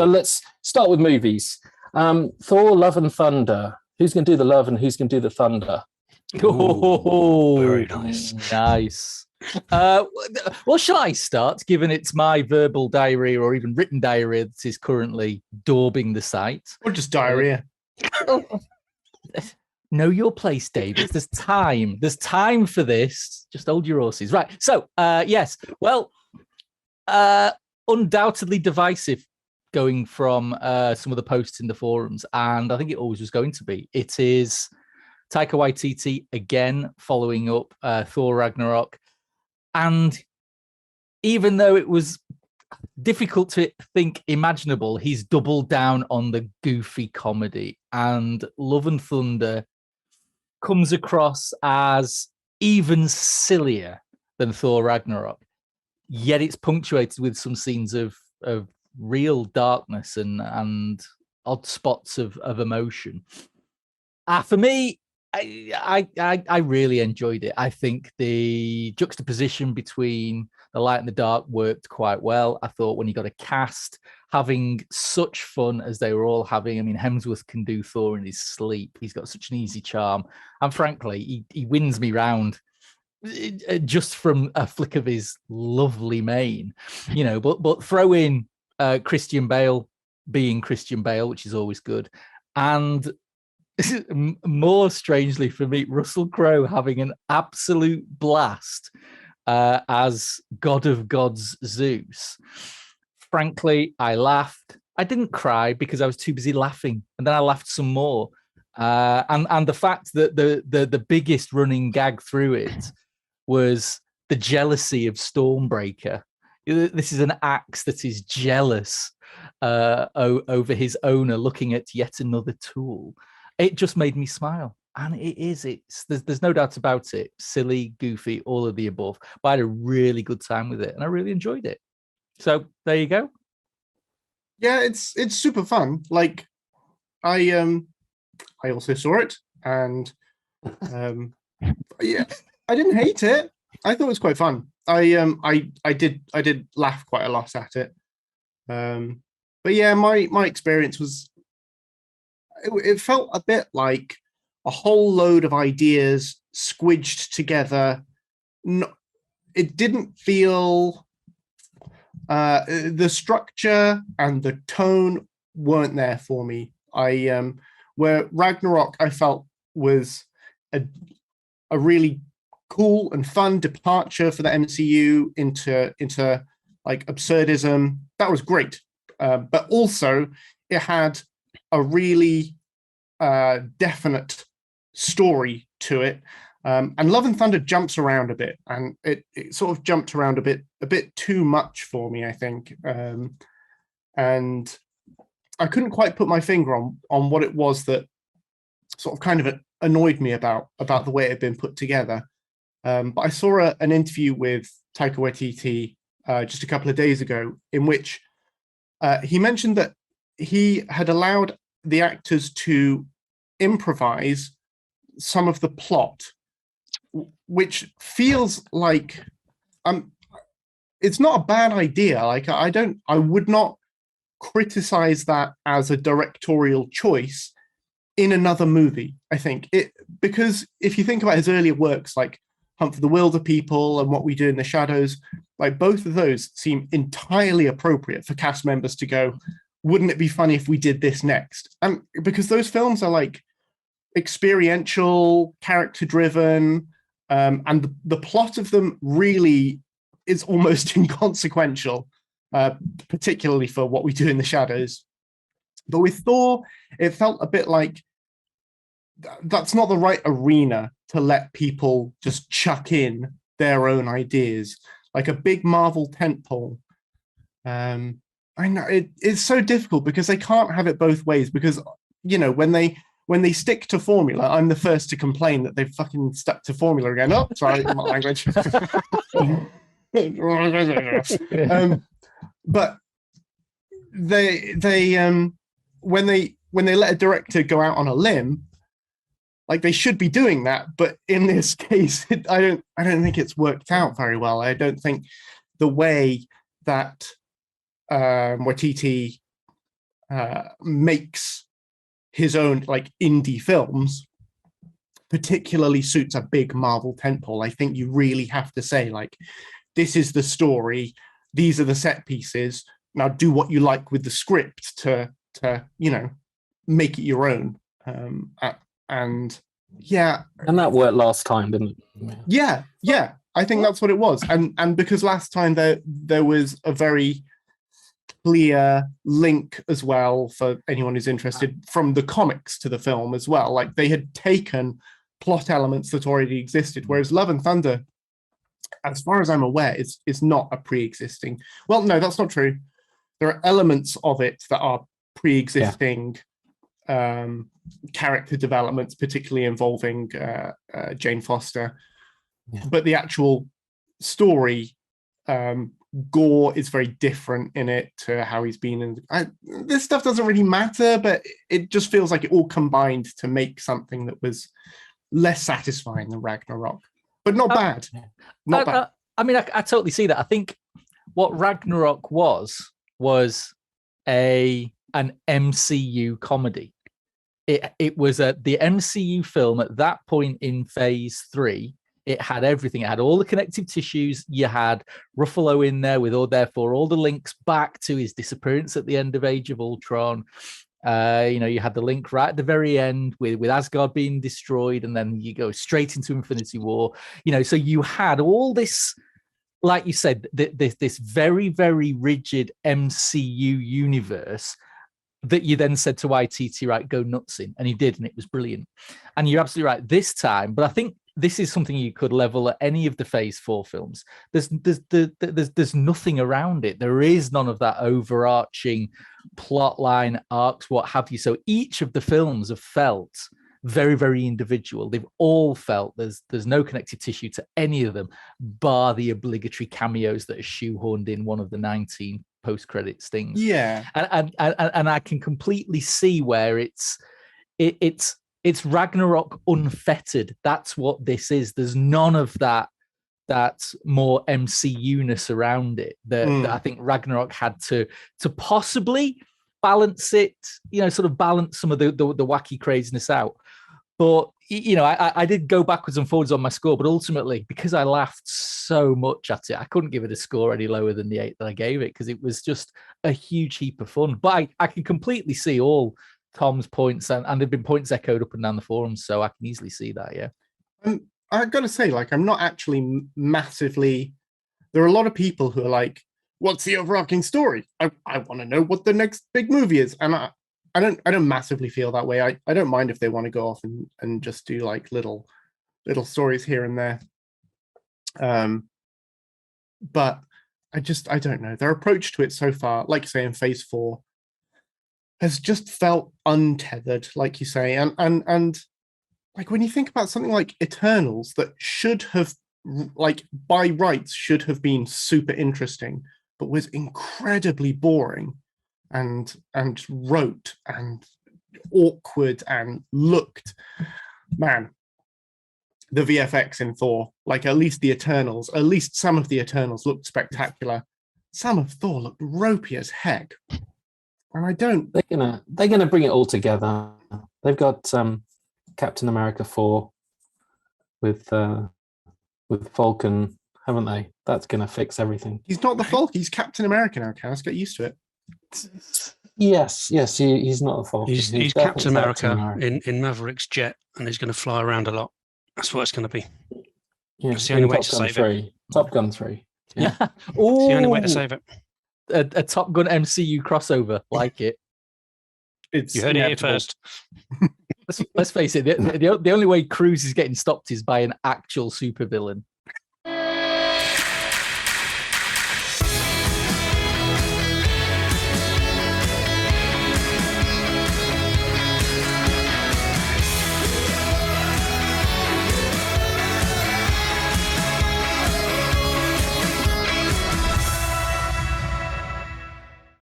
So let's start with movies. Thor: Love and Thunder. Who's going to do the love and who's going to do the thunder? Oh, very nice. Nice. Well, shall I start, given it's my verbal diarrhea or even written diarrhea that is currently daubing the site? Or just diarrhea. Know your place, David. There's time. There's time for this. Just hold your horses. Right. So, yes. Well, undoubtedly divisive going from some of the posts in the forums, and I think it always was going to be. It is Taika Waititi again following up Thor Ragnarok, and even though it was difficult to think imaginable, he's doubled down on the goofy comedy, and Love and Thunder comes across as even sillier than Thor Ragnarok, yet it's punctuated with some scenes of real darkness and odd spots of emotion. For me, I really enjoyed it. I think the juxtaposition between the light and the dark worked quite well. I thought when you got a cast having such fun as they were all having, I mean, Hemsworth can do Thor in his sleep. He's got such an easy charm. And frankly, he wins me round just from a flick of his lovely mane, but throw in Christian Bale being Christian Bale, which is always good. And more strangely for me, Russell Crowe having an absolute blast as God of Gods Zeus. Frankly, I laughed. I didn't cry because I was too busy laughing, and then I laughed some more. And the fact that the biggest running gag through it was the jealousy of Stormbreaker. This is an axe that is jealous over his owner looking at yet another tool. It just made me smile. And there's no doubt about it. Silly, goofy, all of the above. But I had a really good time with it and I really enjoyed it. So there you go. Yeah, it's super fun. Like I also saw it and yeah, I didn't hate it. I thought it was quite fun. I did laugh quite a lot at it. But yeah, my experience was it felt a bit like a whole load of ideas squidged together. It didn't feel the structure and the tone weren't there for me. Where Ragnarok I felt was a really cool and fun departure for the MCU into like absurdism. That was great, but also it had a really definite story to it. And Love and Thunder jumps around a bit, and it sort of jumped around a bit too much for me, I think. And I couldn't quite put my finger on what it was that sort of kind of annoyed me about the way it had been put together. But I saw an interview with Taika Waititi just a couple of days ago in which he mentioned that he had allowed the actors to improvise some of the plot, which feels like it's not a bad idea. Like I would not criticize that as a directorial choice in another movie. I think because if you think about his earlier works like Hunt for the Wilder People and What We Do in the Shadows, like both of those seem entirely appropriate for cast members to go, wouldn't it be funny if we did this next? And because those films are like experiential, character driven, and the plot of them really is almost inconsequential, particularly for What We Do in the Shadows. But with Thor, it felt a bit like that's not the right arena to let people just chuck in their own ideas, like a big Marvel tentpole. I know it's so difficult because they can't have it both ways, because when they stick to formula, I'm the first to complain that they've fucking stuck to formula again. Oh, sorry, my language. But they when they let a director go out on a limb, like they should be doing that, but in this case, I don't think it's worked out very well. I don't think the way that Waititi makes his own like indie films particularly suits a big Marvel tentpole. I think you really have to say, like, this is the story, these are the set pieces. Now do what you like with the script to make it your own. And that worked last time, didn't it? Yeah. I think that's what it was. And because last time there was a very clear link as well for anyone who's interested from the comics to the film as well. Like they had taken plot elements that already existed, whereas Love and Thunder, as far as I'm aware, is not a pre-existing. Well, no, that's not true. There are elements of it that are pre-existing character developments, particularly involving Jane Foster. Yeah. But the actual story, Gorr is very different in it to how he's been in. This stuff doesn't really matter, but it just feels like it all combined to make something that was less satisfying than Ragnarok, but not bad. Not bad. I mean, I totally see that. I think what Ragnarok was an MCU comedy. It was the MCU film at that point in Phase 3. It had everything. It had all the connective tissues. You had Ruffalo in there with all the links back to his disappearance at the end of Age of Ultron. You had the link right at the very end with Asgard being destroyed, and then you go straight into Infinity War. So you had all this, like you said, this very, very rigid MCU universe that you then said to Waititi, right, go nuts in, and he did, and it was brilliant. And you're absolutely right this time, but I think this is something you could level at any of the Phase 4 films. There's nothing around it. There is none of that overarching plot line, arcs, what have you. So each of the films have felt very, very individual. They've all felt there's no connective tissue to any of them, bar the obligatory cameos that are shoehorned in one of the 19 post-credit stings. Yeah, and I can completely see where it's Ragnarok unfettered. That's what this is. There's none of that more MCU-ness around it that I think Ragnarok had to possibly balance it, sort of balance some of the wacky craziness out. But, I did go backwards and forwards on my score, but ultimately, because I laughed so much at it, I couldn't give it a score any lower than the 8 that I gave it, because it was just a huge heap of fun. But I can completely see all Tom's points, and there've been points echoed up and down the forums, so I can easily see that. Yeah, I've got to say, like, I'm not actually massively. There are a lot of people who are like, "What's the overarching story? I want to know what the next big movie is," and I don't massively feel that way. I don't mind if they want to go off and just do like little stories here and there. But I don't know. Their approach to it so far, like you say, in Phase 4, has just felt untethered, like you say, and like when you think about something like Eternals that should have, like by rights, should have been super interesting, but was incredibly boring and rote and awkward and looked, man, the VFX in Thor, like at least some of the Eternals looked spectacular. Some of Thor looked ropey as heck. And I don't. They're gonna bring it all together. They've got Captain America 4 with Falcon, haven't they? That's gonna fix everything. He's not the Falcon. He's Captain America now, Cass. Get used to it. Yes. He's not the Falcon. He's Captain America in Maverick's jet, and he's going to fly around a lot. That's what it's going to be. Yeah, it's the only way to save it. Top Gun 3. Yeah. It's the only way to save it. A Top Gun MCU crossover, like it. You heard it here first. Let's face it. The only way Cruise is getting stopped is by an actual supervillain.